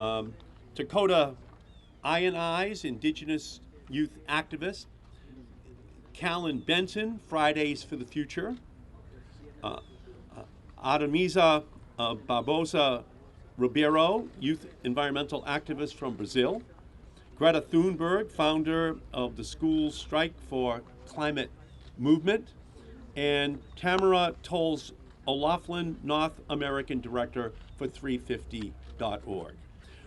Um, Dakota INI's Indigenous Youth Activist, Callan Benson, Fridays for the Future, uh, Artemisa Barbosa Ribeiro, Youth Environmental Activist from Brazil, Greta Thunberg, founder of the School Strike for Climate Movement, and Tamara Tolles O'Laughlin, North American Director for 350.org.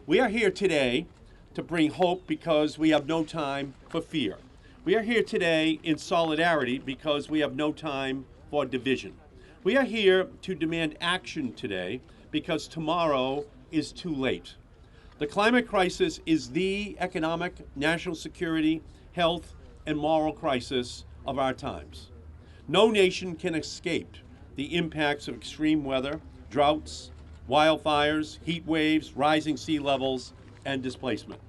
We are here today to bring hope because we have no time for fear. We are here today in solidarity because we have no time for division. We are here to demand action today because tomorrow is too late. The climate crisis is the economic, national security, health, and moral crisis of our times. No nation can escape the impacts of extreme weather, droughts, wildfires, heat waves, rising sea levels, and displacement.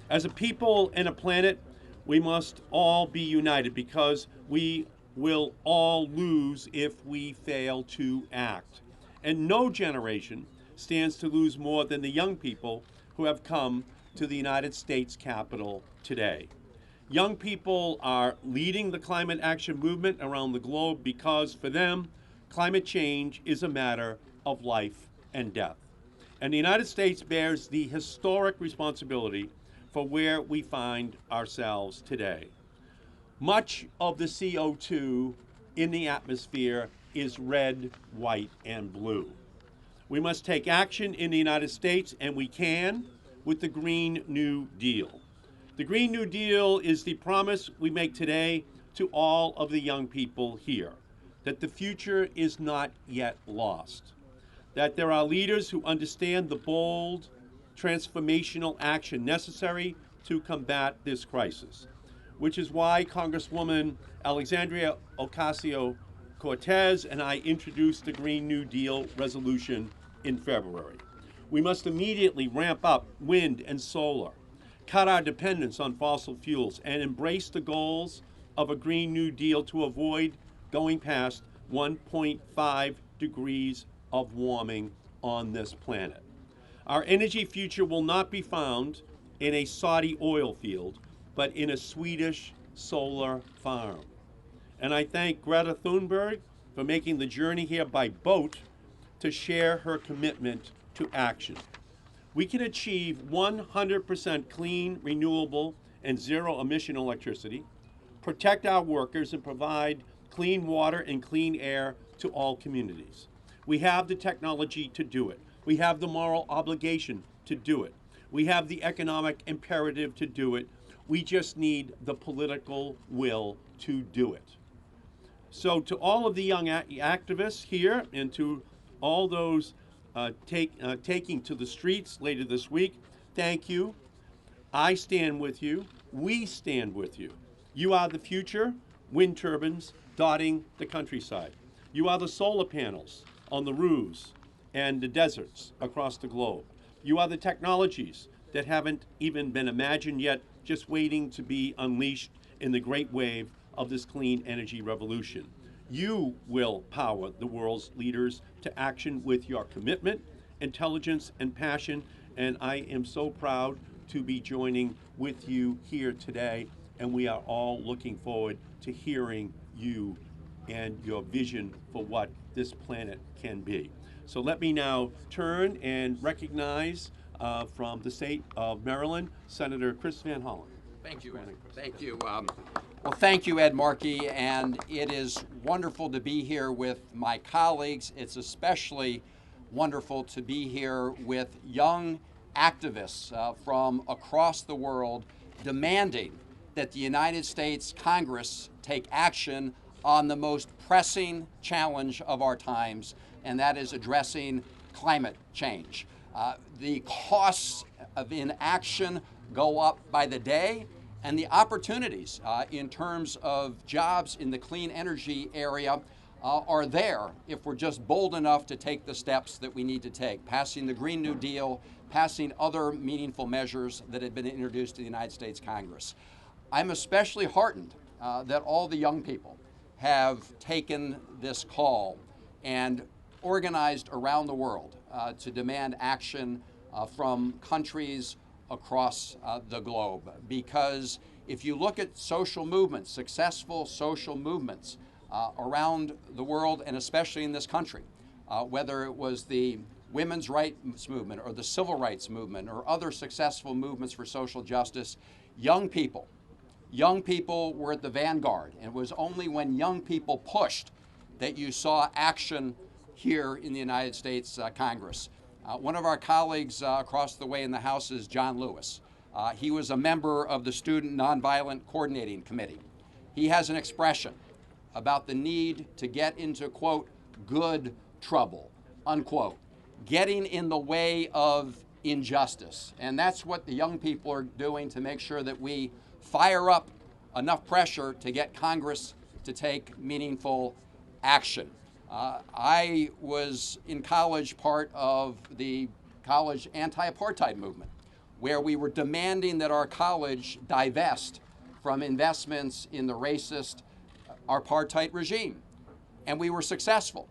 As a people and a planet, we must all be united because we will all lose if we fail to act. And no generation stands to lose more than the young people who have come to the United States Capitol today. Young people are leading the climate action movement around the globe because for them, climate change is a matter of life and death. And the United States bears the historic responsibility for where we find ourselves today. Much of the CO2 in the atmosphere is red, white, and blue. We must take action in the United States, and we can, with the Green New Deal. The Green New Deal is the promise we make today to all of the young people here, that the future is not yet lost, that there are leaders who understand the bold, transformational action necessary to combat this crisis, which is why Congresswoman Alexandria Ocasio-Cortez and I introduced the Green New Deal resolution in February. We must immediately ramp up wind and solar, cut our dependence on fossil fuels, and embrace the goals of a Green New Deal to avoid going past 1.5 degrees of warming on this planet. Our energy future will not be found in a Saudi oil field, but in a Swedish solar farm. And I thank Greta Thunberg for making the journey here by boat to share her commitment to action. We can achieve 100% clean, renewable, and zero-emission electricity, protect our workers, and provide clean water and clean air to all communities. We have the technology to do it. We have the moral obligation to do it. We have the economic imperative to do it. We just need the political will to do it. So to all of the young activists here and to all those taking to the streets later this week, thank you. I stand with you. We stand with you. You are the future wind turbines dotting the countryside. You are the solar panels on the roofs and the deserts across the globe. You are the technologies that haven't even been imagined yet, just waiting to be unleashed in the great wave of this clean energy revolution. You will power the world's leaders to action with your commitment, intelligence, and passion, and I am so proud to be joining with you here today, and we are all looking forward to hearing you and your vision for what this planet can be. So let me now turn and recognize from the state of Maryland, Senator Chris Van Hollen. Thank you, Ed. Thank you. Well, thank you, Ed Markey, and it is wonderful to be here with my colleagues. It's especially wonderful to be here with young activists from across the world demanding that the United States Congress take action on the most pressing challenge of our times, and that is addressing climate change. The costs of inaction go up by the day, and the opportunities in terms of jobs in the clean energy area are there if we're just bold enough to take the steps that we need to take, passing the Green New Deal, passing other meaningful measures that have been introduced to the United States Congress. I'm especially heartened that all the young people have taken this call and organized around the world to demand action from countries across the globe. Because if you look at social movements, successful social movements around the world and especially in this country, whether it was the women's rights movement or the civil rights movement or other successful movements for social justice, young people were at the vanguard. And it was only when young people pushed that you saw action here in the United States Congress. One of our colleagues across the way in the House is John Lewis. He was a member of the Student Nonviolent Coordinating Committee. He has an expression about the need to get into, quote, good trouble, unquote, getting in the way of injustice. And that's what the young people are doing to make sure that we fire up enough pressure to get Congress to take meaningful action. I was in college part of the college anti-apartheid movement, where we were demanding that our college divest from investments in the racist apartheid regime. And we were successful.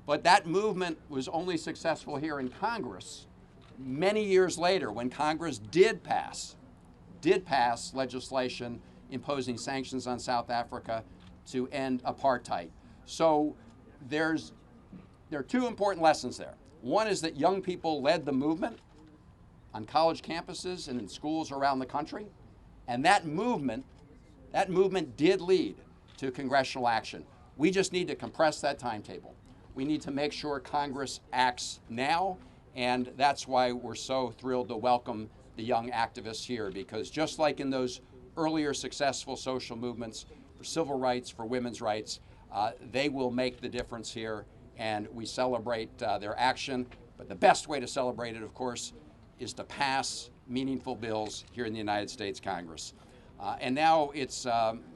But that movement was only successful here in Congress many years later when Congress did pass legislation imposing sanctions on South Africa to end apartheid. So there are two important lessons there. One is that young people led the movement on college campuses and in schools around the country. And that movement did lead to congressional action. We just need to compress that timetable. We need to make sure Congress acts now, and that's why we're so thrilled to welcome the young activists here, because just like in those earlier successful social movements for civil rights, for women's rights, they will make the difference here, and we celebrate their action. But the best way to celebrate it, of course, is to pass meaningful bills here in the United States Congress. And now it's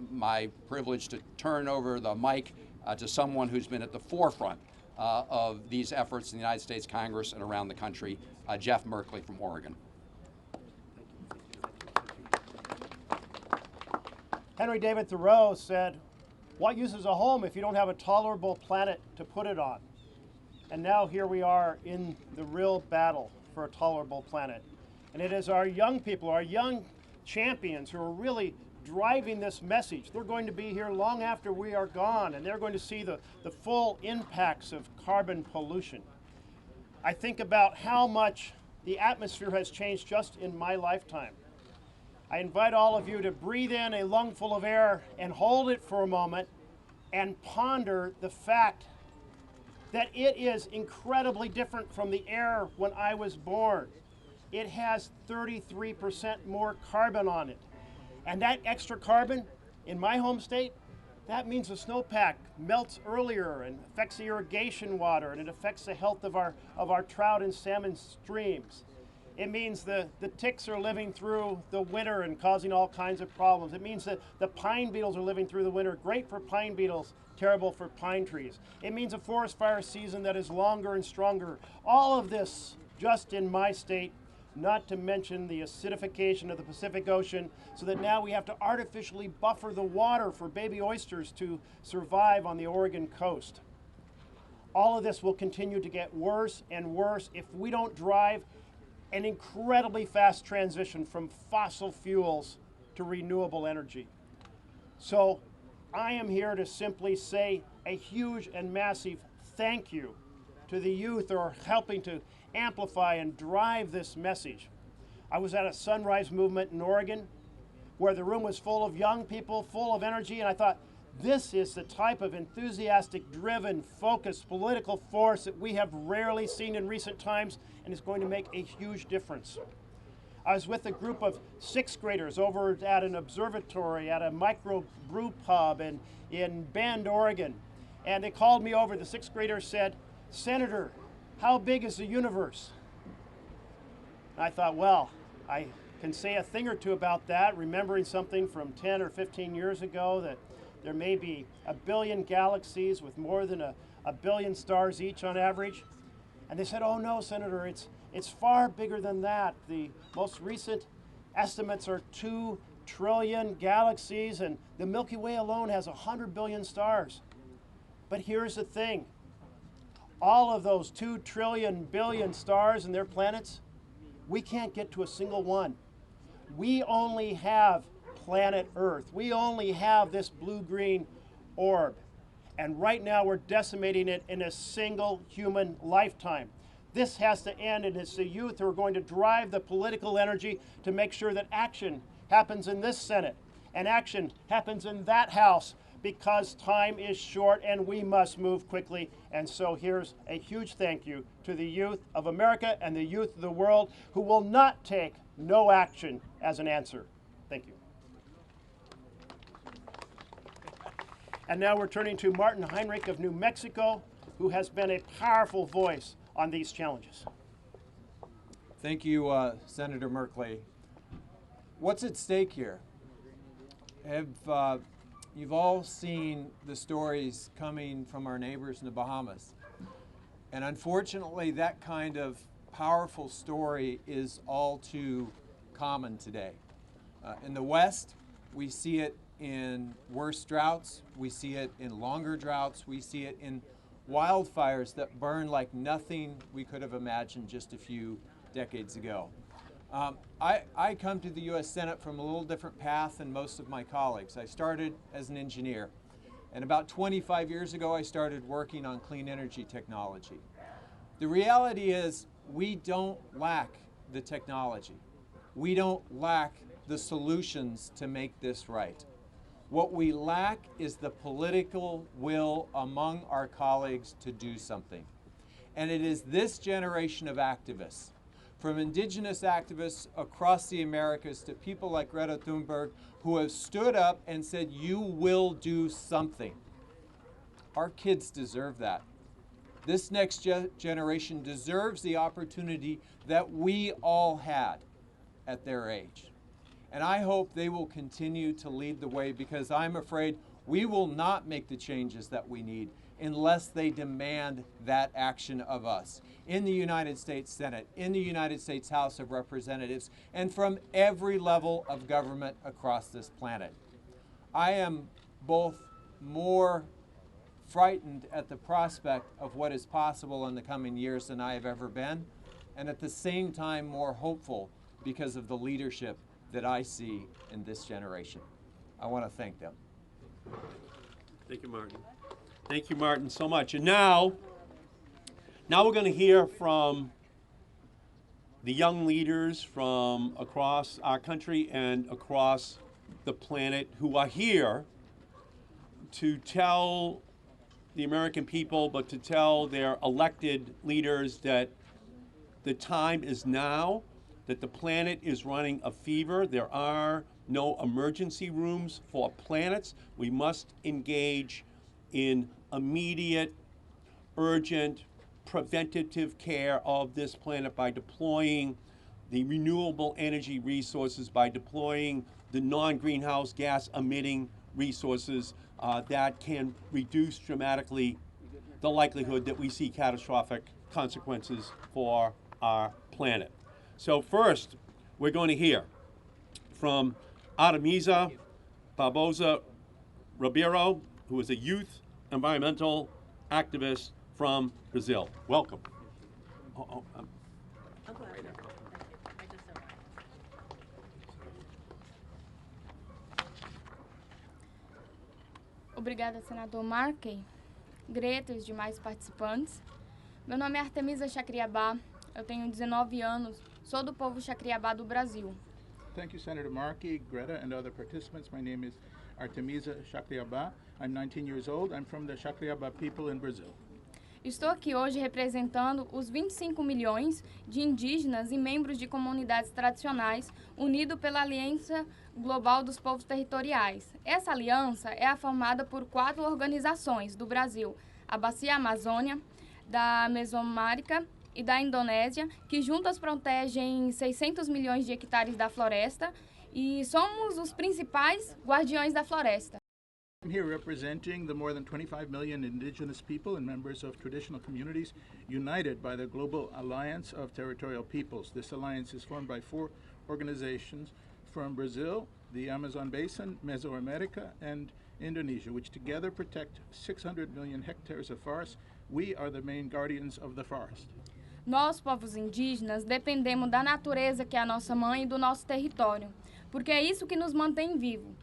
my privilege to turn over the mic to someone who's been at the forefront of these efforts in the United States Congress and around the country, Jeff Merkley from Oregon. Henry David Thoreau said, "What use is a home if you don't have a tolerable planet to put it on?" And now here we are in the real battle for a tolerable planet. And it is our young people, our young champions who are really driving this message. They're going to be here long after we are gone, and they're going to see the full impacts of carbon pollution. I think about how much the atmosphere has changed just in my lifetime. I invite all of you to breathe in a lungful of air and hold it for a moment and ponder the fact that it is incredibly different from the air when I was born. It has 33% more carbon on it. And that extra carbon in my home state, that means the snowpack melts earlier and affects the irrigation water, and it affects the health of our trout and salmon streams. It means the ticks are living through the winter and causing all kinds of problems. It means that the pine beetles are living through the winter, great for pine beetles, terrible for pine trees. It means a forest fire season that is longer and stronger. All of this just in my state, not to mention the acidification of the Pacific Ocean, so that now we have to artificially buffer the water for baby oysters to survive on the Oregon coast. All of this will continue to get worse and worse if we don't drive an incredibly fast transition from fossil fuels to renewable energy. So I am here to simply say a huge and massive thank you to the youth who are helping to amplify and drive this message. I was at a sunrise movement in Oregon where the room was full of young people, full of energy, and I thought, this is the type of enthusiastic, driven, focused political force that we have rarely seen in recent times, and it's going to make a huge difference. I was with a group of 6th graders over at an observatory at a micro brew pub in Bend, Oregon, and they called me over. The 6th graders said, "Senator, how big is the universe?" And I thought, well, I can say a thing or two about that, remembering something from 10 or 15 years ago, that there may be 1 billion galaxies with more than a billion stars each on average. And they said, "Oh no, Senator, it's far bigger than that. The most recent estimates are 2 trillion galaxies, and the Milky Way alone has 100 billion stars." But here's the thing. All of those 2 trillion billion stars and their planets We can't get to a single one. We only have planet Earth. We only have this blue-green orb. And right now we're decimating it in a single human lifetime. This has to end, and it's the youth who are going to drive the political energy to make sure that action happens in this Senate and action happens in that House, because time is short and we must move quickly. And so here's a huge thank you to the youth of America and the youth of the world who will not take no action as an answer. Thank you. And now we're turning to Martin Heinrich of New Mexico, who has been a powerful voice on these challenges. Thank you, Senator Merkley. What's at stake here? You've all seen the stories coming from our neighbors in the Bahamas. And unfortunately, that kind of powerful story is all too common today. In the West, we see it in worse droughts, we see it in longer droughts, we see it in wildfires that burn like nothing we could have imagined just a few decades ago. I come to the U.S. Senate from a little different path than most of my colleagues. I started as an engineer, and about 25 years ago I started working on clean energy technology. The reality is we don't lack the technology. We don't lack the solutions to make this right. What we lack is the political will among our colleagues to do something. And it is this generation of activists, from indigenous activists across the Americas to people like Greta Thunberg, who have stood up and said, you will do something. Our kids deserve that. This next generation deserves the opportunity that we all had at their age. And I hope they will continue to lead the way, because I'm afraid we will not make the changes that we need unless they demand that action of us in the United States Senate, in the United States House of Representatives, and from every level of government across this planet. I am both more frightened at the prospect of what is possible in the coming years than I have ever been, and at the same time more hopeful because of the leadership that I see in this generation. I want to thank them. Thank you, Martin. Thank you, Martin, so much. And now we're going to hear from the young leaders from across our country and across the planet who are here to tell the American people, but to tell their elected leaders that the time is now, that the planet is running a fever. There are no emergency rooms for planets. We must engage in immediate, urgent, preventative care of this planet by deploying the renewable energy resources, by deploying the non-greenhouse gas emitting resources that can reduce dramatically the likelihood that we see catastrophic consequences for our planet. So first, we're going to hear from Artemisa Barbosa Ribeiro, who is a youth environmental activist from Brazil. Welcome. Obrigada, senador Markey, Greta e os demais participantes. Meu nome é Artemisa Chacriabá, eu tenho 19 anos, sou do povo Chacriabá do Brasil. Thank you, Senator Markey, Greta, and other participants. My name is Artemisa Chacriabá. I'm 19 years old. I'm from the Chacriabá people in Brazil. Estou aqui hoje representando os 25 milhões de indígenas e membros de comunidades tradicionais unidos pela Aliança Global dos Povos Territoriais. Essa aliança é formada por 4 organizações do Brasil, a Bacia Amazônia, da Mesoamérica e da Indonésia, que juntas protegem 600 milhões de hectares da floresta e somos os principais guardiões da floresta. I'm here representing the more than 25 million indigenous people and members of traditional communities united by the Global Alliance of Territorial Peoples. This alliance is formed by 4 organizations from Brazil, the Amazon Basin, Mesoamerica, and Indonesia, which together protect 600 million hectares of forest. We are the main guardians of the forest. Nós, povos indígenas, dependemos da natureza, que é a nossa mãe, e do nosso território, porque é isso que nos mantém vivos.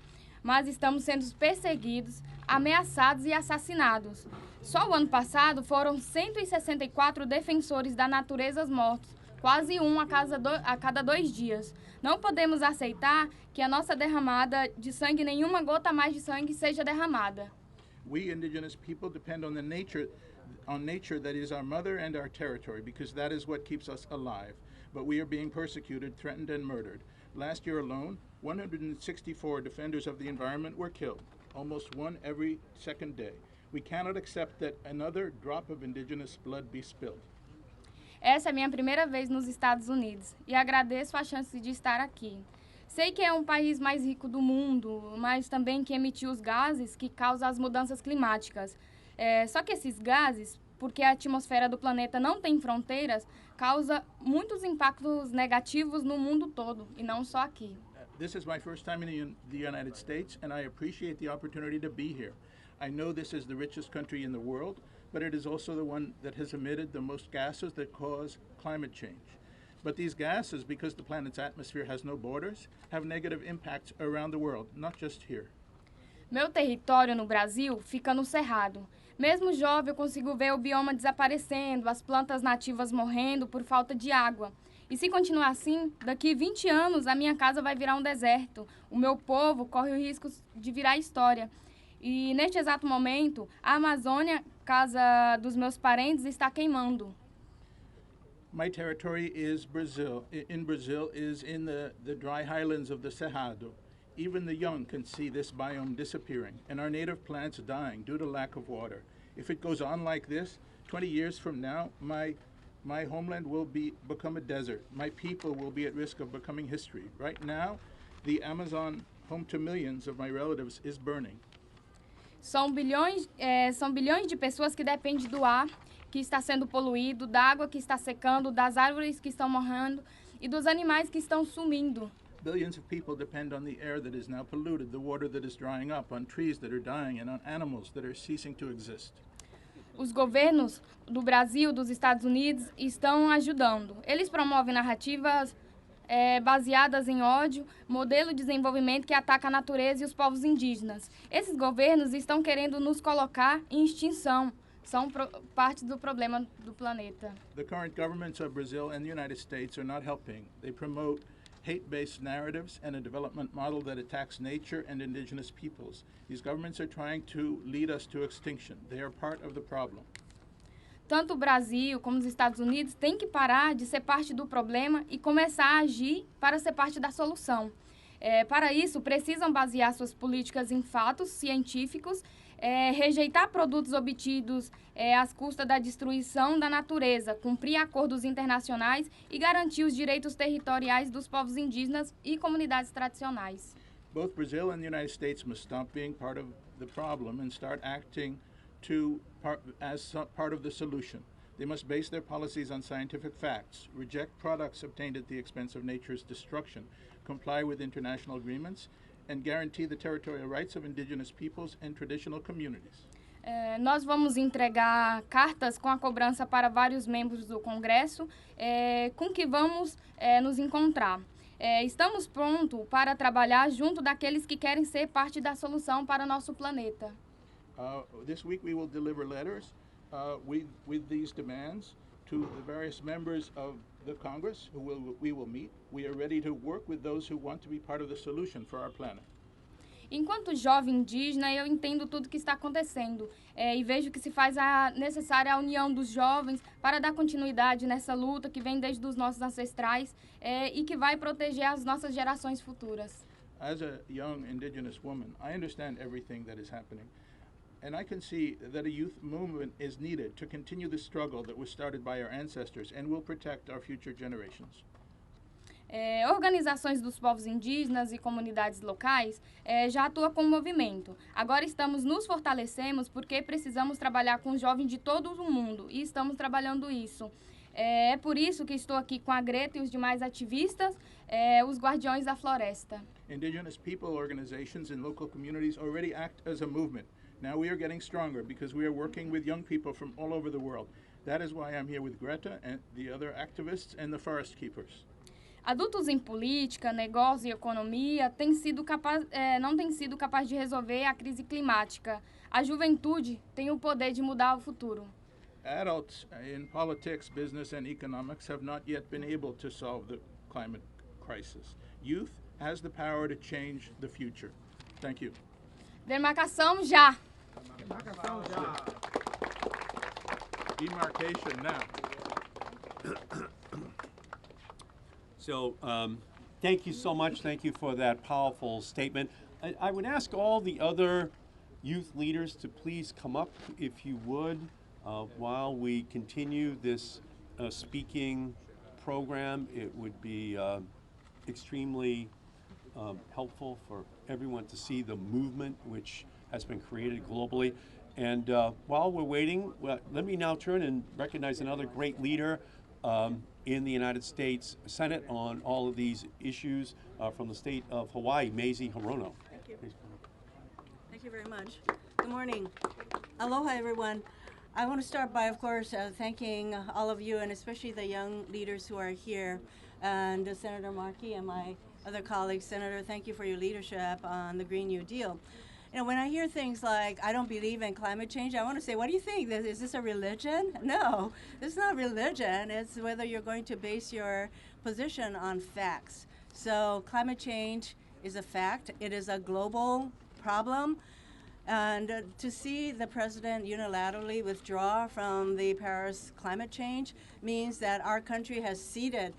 Mas estamos sendo perseguidos, ameaçados e assassinados. Só o ano passado foram 164 defensores da natureza mortos, quase um a cada 2 dias. Não podemos aceitar que a nossa derramada de sangue, nenhuma gota mais de sangue seja derramada. We indigenous people depend on nature that is our mother and our territory, because that is what keeps us alive. But we are being persecuted, threatened, and murdered. Last year alone, 164 defenders of the environment were killed, almost one every second day. We cannot accept that another drop of indigenous blood be spilled. Essa é a minha primeira vez nos Estados Unidos e agradeço a chance de estar aqui. Sei que é um país mais rico do mundo, mas também que emitiu os gases que causam as mudanças climáticas. Só que esses gases, porque a atmosfera do planeta não tem fronteiras, causa muitos impactos negativos no mundo todo, e não só aqui. This is my first time in the United States, and I appreciate the opportunity to be here. I know this is the richest country in the world, but it is also the one that has emitted the most gases that cause climate change. But these gases, because the planet's atmosphere has no borders, have negative impacts around the world, not just here. Meu território no Brasil fica no Cerrado. Mesmo jovem, eu consigo ver o bioma desaparecendo, as plantas nativas morrendo por falta de água. E se continuar assim, daqui 20 anos a minha casa vai virar um deserto. O meu povo corre o risco de virar história. E neste exato momento, a Amazônia, casa dos meus parentes, está queimando. My territory is Brazil. In Brazil is in the dry highlands of the Cerrado. Even the young can see this biome disappearing, and our native plants dying due to lack of water. If it goes on like this, 20 years from now, my homeland will become a desert. My people will be at risk of becoming history. Right now, the Amazon, home to millions of my relatives, is burning. São bilhões de pessoas que dependem do ar que está sendo poluído, da água que está secando, das árvores que estão morrendo e dos animais que estão sumindo. Billions of people depend on the air that is now polluted, the water that is drying up, on trees that are dying, and on animals that are ceasing to exist. Os governos do Brasil, dos Estados Unidos, estão ajudando. Eles promovem narrativas baseadas em ódio, modelo de desenvolvimento que ataca a natureza e os povos indígenas. Esses governos estão querendo nos colocar em extinção. São parte do problema do planeta. The current governments of Brazil and the United States are not helping. They promote hate-based narratives and a development model that attacks nature and indigenous peoples. These governments are trying to lead us to extinction. They are part of the problem. Tanto o Brasil como os Estados Unidos têm que parar de ser parte do problema e começar a agir para ser parte da solução. Para isso, precisam basear suas políticas em fatos científicos, rejeitar produtos obtidos às custas da destruição da natureza, cumprir acordos internacionais e garantir os direitos territoriais dos povos indígenas e comunidades tradicionais. Both Brazil and the United States must stop being part of the problem and start acting as part of the solution. They must base their policies on scientific facts, reject products obtained at the expense of nature's destruction, comply with international agreements, and guarantee the territorial rights of indigenous peoples and traditional communities. Nós vamos entregar cartas com a cobrança para vários membros do Congresso, com que vamos nos encontrar. Estamos prontos para trabalhar junto daqueles que querem ser parte da solução para o nosso planeta. This week we will deliver letters with these demands to the various members of the Congress we will meet. We are ready to work with those who want to be part of the solution for our planet. Enquanto jovem indígena, eu entendo tudo que está acontecendo e vejo que se faz necessária a união dos jovens para dar continuidade nessa luta que vem desde os nossos ancestrais e que vai proteger as nossas gerações futuras. As a young indigenous woman, I understand everything that is happening. And I can see that a youth movement is needed to continue the struggle that was started by our ancestors and will protect our future generations. Organizações dos povos indígenas e comunidades locais já atuam com o movimento. Agora estamos nos fortalecemos porque precisamos trabalhar com os jovens de todo o mundo e estamos trabalhando isso. É por isso que estou aqui com a Greta e os demais ativistas, os guardiões da floresta. Indigenous people organizations and local communities already act as a movement. Now we are getting stronger because we are working with young people from all over the world. That is why I'm here with Greta and the other activists and the forest keepers. Adultos em política, negócio e economia não têm sido capazes de resolver a crise climática. A juventude tem o poder de mudar o futuro. Adults in politics, business, and economics have not yet been able to solve the climate crisis. Youth has the power to change the future. Thank you. Demarcação já! Demarcation now. So thank you so much. Thank you for that powerful statement. I would ask all the other youth leaders to please come up, if you would, while we continue this speaking program. It would be extremely helpful for everyone to see the movement which has been created globally. And while we're waiting, let me now turn and recognize another great leader in the United States Senate on all of these issues from the state of Hawaii, Mazie Hirono. Thank you. Thank you very much. Good morning. Aloha, everyone. I want to start by, of course, thanking all of you, and especially the young leaders who are here, and Senator Markey and my other colleagues. Senator, thank you for your leadership on the Green New Deal. You know, when I hear things like, I don't believe in climate change, I want to say, what do you think? Is this a religion? No, this is not religion. It's whether you're going to base your position on facts. So climate change is a fact. It is a global problem. And to see the president unilaterally withdraw from the Paris climate change means that our country has ceded,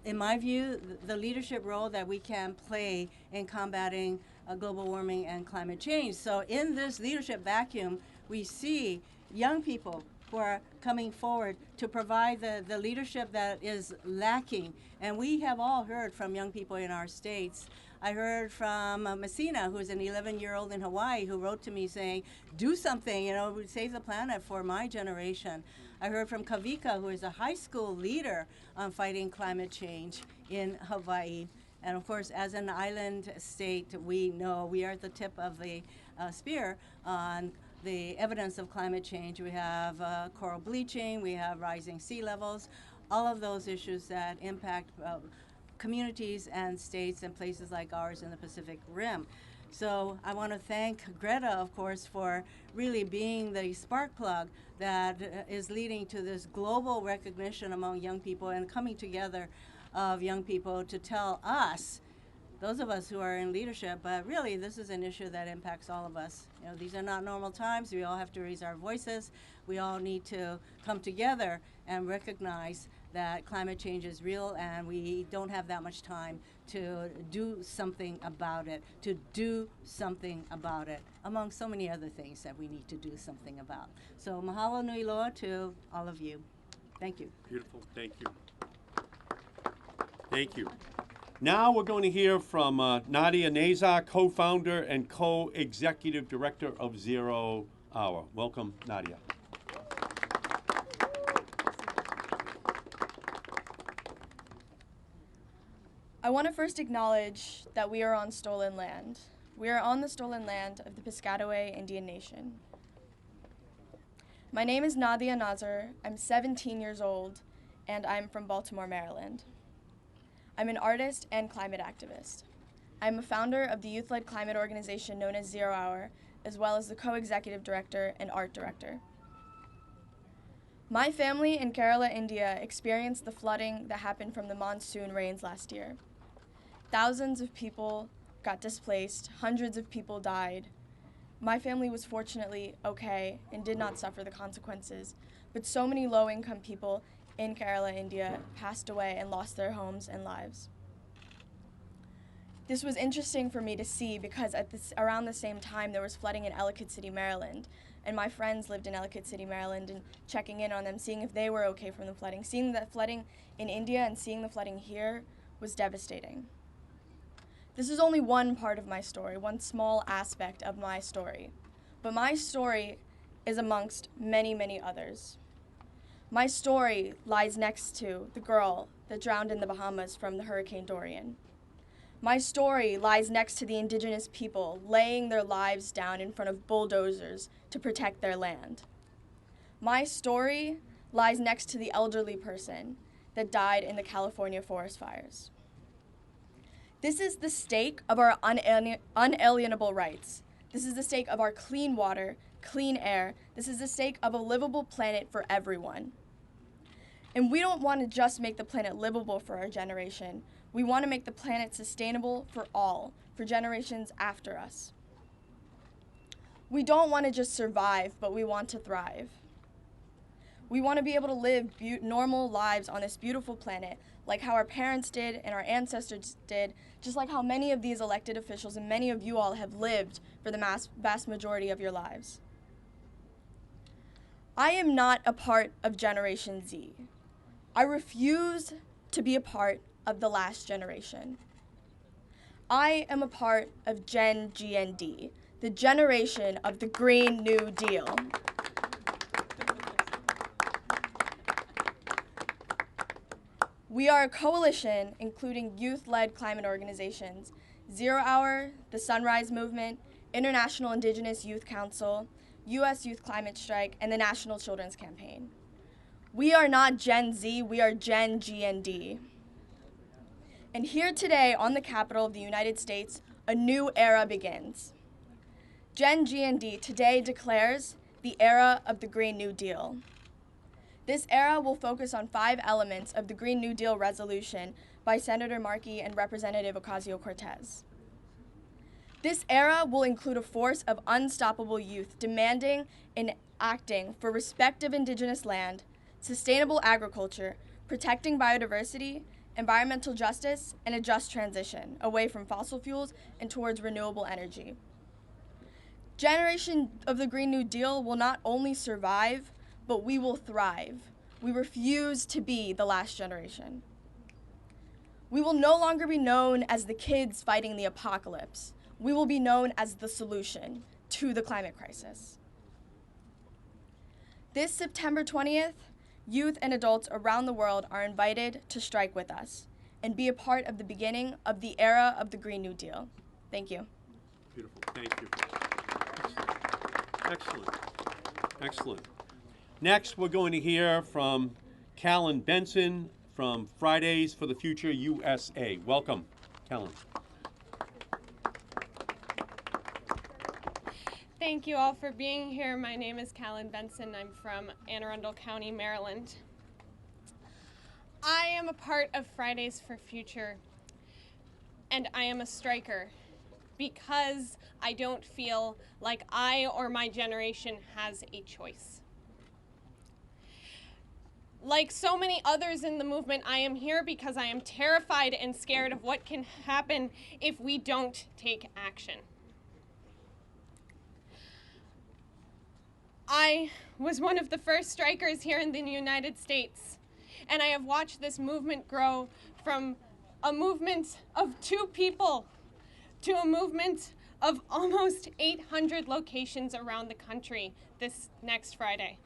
in my view, the leadership role that we can play in combating global warming and climate change. So in this leadership vacuum, we see young people who are coming forward to provide the leadership that is lacking. And we have all heard from young people in our states. I heard from Messina, who's an 11-year-old in Hawaii, who wrote to me saying, do something, you know, save the planet for my generation. I heard from Kavika, who is a high school leader on fighting climate change in Hawaii. And of course, as an island state, we know we are at the tip of the spear on the evidence of climate change. We have coral bleaching, we have rising sea levels, all of those issues that impact communities and states and places like ours in the Pacific Rim. So I want to thank Greta, of course, for really being the spark plug that is leading to this global recognition among young people and coming together of young people to tell us, those of us who are in leadership, but really this is an issue that impacts all of us. You know, these are not normal times. We all have to raise our voices. We all need to come together and recognize that climate change is real and we don't have that much time to do something about it, among so many other things that we need to do something about. So mahalo nui loa to all of you. Thank you. Beautiful. Thank you. Thank you. Now we're going to hear from Nadia Nazar, co-founder and co-executive director of Zero Hour. Welcome, Nadia. I want to first acknowledge that we are on stolen land. We are on the stolen land of the Piscataway Indian Nation. My name is Nadia Nazar. I'm 17 years old, and I'm from Baltimore, Maryland. I'm an artist and climate activist. I'm a founder of the youth-led climate organization known as Zero Hour, as well as the co-executive director and art director. My family in Kerala, India, experienced the flooding that happened from the monsoon rains last year. Thousands of people got displaced, hundreds of people died. My family was fortunately okay and did not suffer the consequences, but so many low-income people in Kerala, India, passed away and lost their homes and lives. This was interesting for me to see because around the same time there was flooding in Ellicott City, Maryland, and my friends lived in Ellicott City, Maryland, and checking in on them, seeing if they were okay from the flooding. Seeing the flooding in India and seeing the flooding here was devastating. This is only one part of my story, one small aspect of my story, but my story is amongst many, many others. My story lies next to the girl that drowned in the Bahamas from the Hurricane Dorian. My story lies next to the indigenous people laying their lives down in front of bulldozers to protect their land. My story lies next to the elderly person that died in the California forest fires. This is the stake of our unalienable rights. This is the stake of our clean water, clean air. This is the stake of a livable planet for everyone. And we don't want to just make the planet livable for our generation. We want to make the planet sustainable for all, for generations after us. We don't want to just survive, but we want to thrive. We want to be able to live normal lives on this beautiful planet, like how our parents did and our ancestors did, just like how many of these elected officials and many of you all have lived for the vast majority of your lives. I am not a part of Generation Z. I refuse to be a part of the last generation. I am a part of Gen GND, the generation of the Green New Deal. We are a coalition including youth-led climate organizations, Zero Hour, the Sunrise Movement, International Indigenous Youth Council, U.S. Youth Climate Strike, and the National Children's Campaign. We are not Gen Z, we are Gen GND. And here today on the Capitol of the United States, a new era begins. Gen GND today declares the era of the Green New Deal. This era will focus on 5 elements of the Green New Deal resolution by Senator Markey and Representative Ocasio-Cortez. This era will include a force of unstoppable youth demanding and acting for respect of indigenous land, sustainable agriculture, protecting biodiversity, environmental justice, and a just transition away from fossil fuels and towards renewable energy. Generation of the Green New Deal will not only survive, but we will thrive. We refuse to be the last generation. We will no longer be known as the kids fighting the apocalypse. We will be known as the solution to the climate crisis. This September 20th, youth and adults around the world are invited to strike with us and be a part of the beginning of the era of the Green New Deal. Thank you. Beautiful. Thank you. Excellent. Excellent. Next, we're going to hear from Callan Benson from Fridays for the Future USA. Welcome, Callan. Thank you all for being here. My name is Callan Benson. I'm from Anne Arundel County, Maryland. I am a part of Fridays for Future, and I am a striker because I don't feel like I or my generation has a choice. Like so many others in the movement, I am here because I am terrified and scared of what can happen if we don't take action. I was one of the first strikers here in the United States, and I have watched this movement grow from a movement of 2 people to a movement of almost 800 locations around the country this next Friday.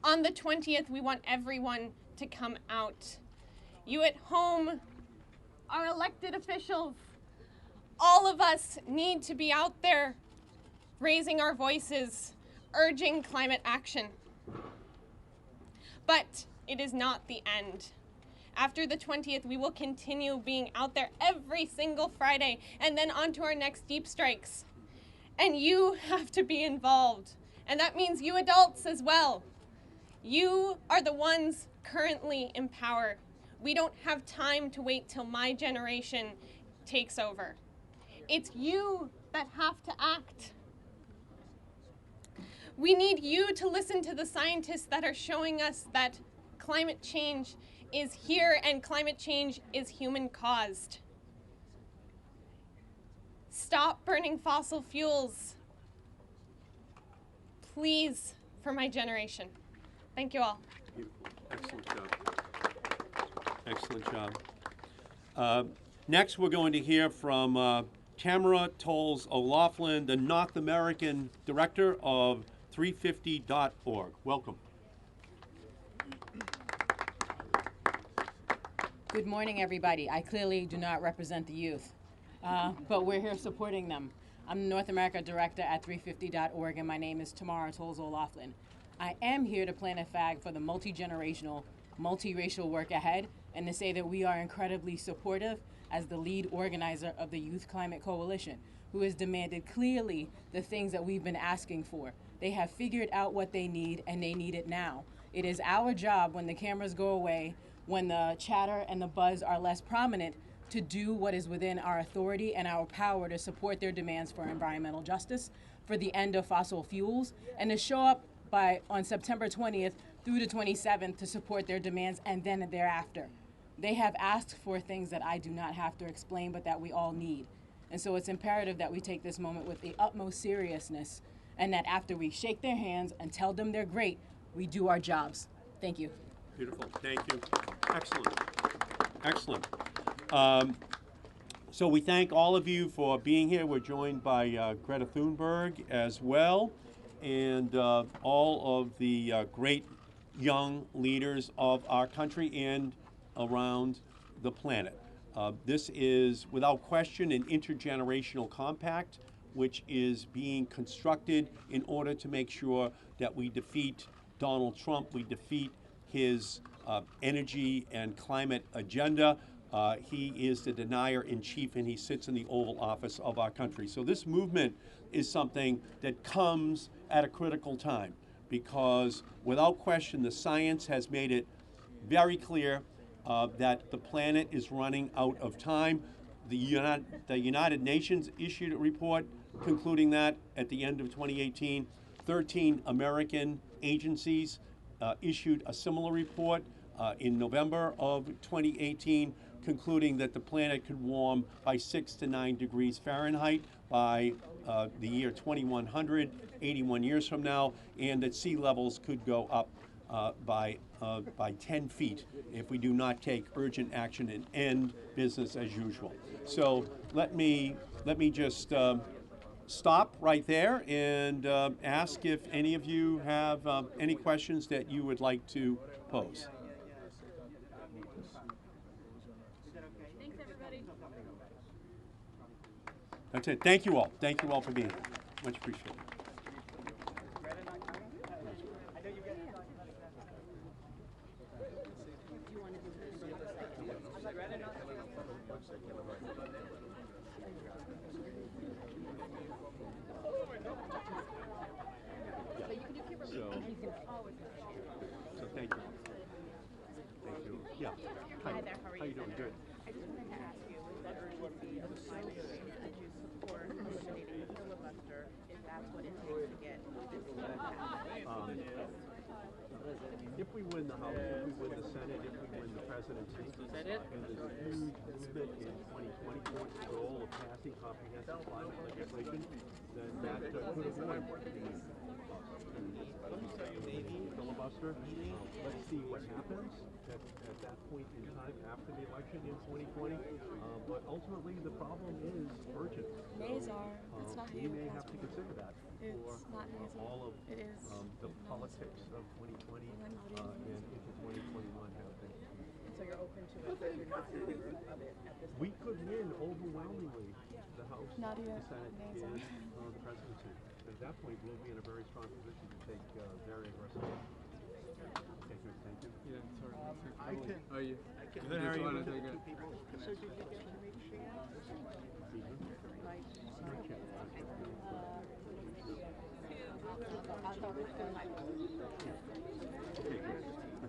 On the 20th, we want everyone to come out. You at home, our elected officials, all of us need to be out there raising our voices, urging climate action. But it is not the end. After the 20th, we will continue being out there every single Friday and then on to our next deep strikes. And you have to be involved. And that means you adults as well. You are the ones currently in power. We don't have time to wait till my generation takes over. It's you that have to act. We need you to listen to the scientists that are showing us that climate change is here and climate change is human caused. Stop burning fossil fuels. Please, for my generation. Thank you all. Excellent job. Excellent job. Next, we're going to hear from Tamara Tolles O'Laughlin, the North American Director of 350.org. Welcome. Good morning, everybody. I clearly do not represent the youth, but we're here supporting them. I'm the North America Director at 350.org, and my name is Tamara Tolles O'Laughlin. I am here to plant a flag for the multi-generational, multiracial work ahead, and to say that we are incredibly supportive as the lead organizer of the Youth Climate Coalition, who has demanded clearly the things that we've been asking for. They have figured out what they need, and they need it now. It is our job, when the cameras go away, when the chatter and the buzz are less prominent, to do what is within our authority and our power to support their demands for environmental justice, for the end of fossil fuels, and to show up on September 20th through the 27th to support their demands and then thereafter. They have asked for things that I do not have to explain, but that we all need. And so it's imperative that we take this moment with the utmost seriousness, and that after we shake their hands and tell them they're great, we do our jobs. Thank you. Beautiful. Thank you. Excellent. Excellent. So we thank all of you for being here. We're joined by Greta Thunberg as well, and all of the great young leaders of our country and around the planet. This is, without question, an intergenerational compact which is being constructed in order to make sure that we defeat Donald Trump, we defeat his energy and climate agenda. He is the denier in chief, and he sits in the Oval Office of our country. So this movement is something that comes at a critical time, because without question the science has made it very clear that the planet is running out of time. The United Nations issued a report concluding that at the end of 2018. 13 American agencies issued a similar report in November of 2018, concluding that the planet could warm by 6 to 9 degrees Fahrenheit by the year 2100, 81 years from now, and that sea levels could go up by 10 feet if we do not take urgent action and end business as usual. So let me just stop right there and ask if any of you have any questions that you would like to pose. Thanks, everybody. That's it. Thank you all. Thank you all for being here. Much appreciated. So thank you. Thank you. Yeah. Hi there. How are you doing? Good. I just wanted to ask you, with the urgency of the climate change, that you support eliminating the filibuster if that's what it takes to get this passed? If we win the House, if we win the Senate, if we win the presidency, and there's a huge movement in 2020 towards the goal of passing comprehensive climate legislation, then that could avoid the filibuster. Let's see what happens at that point in time after the election in 2020. But ultimately, the problem is urgent. Nays are. It's not we may have to consider that It's for not nays. all of It is. the politics of 2020 and into 2021 have been. So you're open to it, but you're not in favor of it at this point? We could win overwhelmingly the House, Not the yet. Senate, Nays and are. the presidency. At that point, we'll be in a very strong position to take very aggressive action. Okay, good. Thank you. Yeah, sorry. I can. How are you? I can. Good, how are you? Good. So did you get to reach Shane? Like,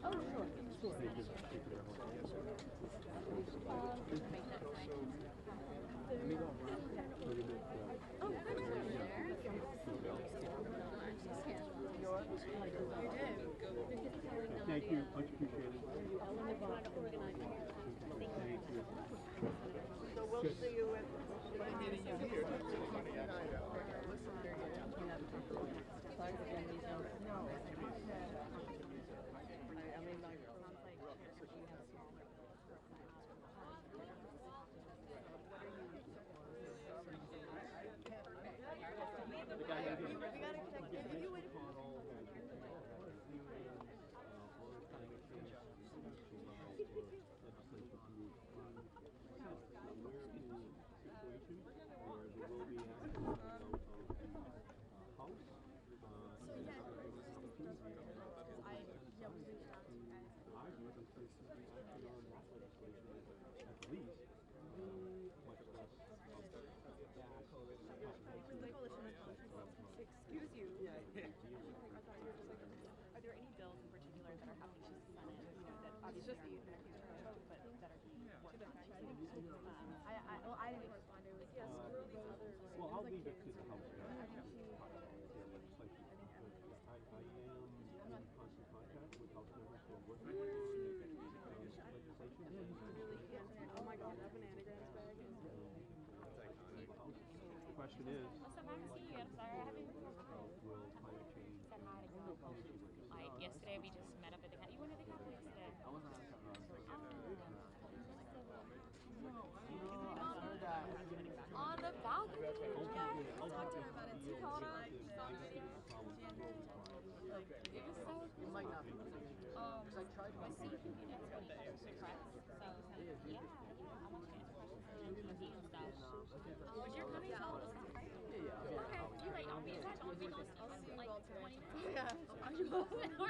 Oh, sure. Thank you. Thank you very much. Thank you. Much appreciated. Thank you. so we'll see you at question is, What's up, Maxie? I'm sorry I haven't will climate change said hi to you. Like yesterday, we just met up at the cafe. You went to the cafe yesterday? I was on the on the balcony. I talked to her about it too. You told her? It was so cool. Let's see if you can answer any questions for press. So, yeah, I want you to answer questions for the and stuff. But you're coming to all this stuff, right? Okay, you like, I'll be in touch. I'll see you all today. Like 20 minutes. Yeah. Are you open?